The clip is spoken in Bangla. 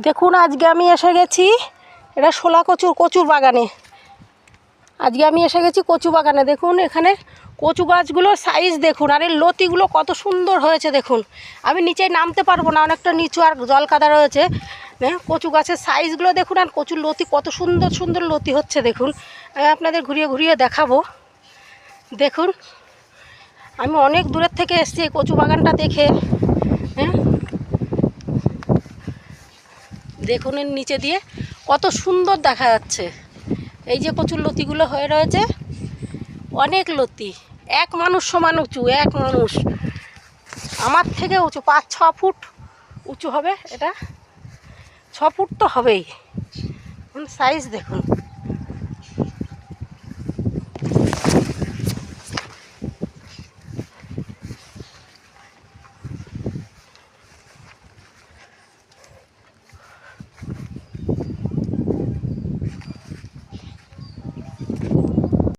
দেখুন আজকে আমি এসে গেছি এটা শোলা কচুর বাগানে। আজকে আমি এসে গেছি কচু বাগানে। দেখুন এখানে কচু গাছগুলোর সাইজ দেখুন, আর এর লতিগুলো কত সুন্দর হয়েছে দেখুন। আমি নিচে নামতে পারবো না, অনেকটা নিচু আর জল কাদা রয়েছে। কচু গাছের সাইজগুলো দেখুন, আর কচুর লতি কত সুন্দর সুন্দর লতি হচ্ছে দেখুন। আমি আপনাদের ঘুরিয়ে ঘুরিয়ে দেখাবো। দেখুন আমি অনেক দূরের থেকে এসেছি এই কচু বাগানটা দেখে। দেখুন এর নিচে দিয়ে কত সুন্দর দেখা যাচ্ছে। এই যে কচুর লতিগুলো হয়ে রয়েছে, অনেক লতি, এক মানুষ সমান উঁচু, এক মানুষ আমার থেকে উঁচু 5-6 ফুট উঁচু হবে, এটা 6 ফুট তো হবেই। সাইজ দেখুন।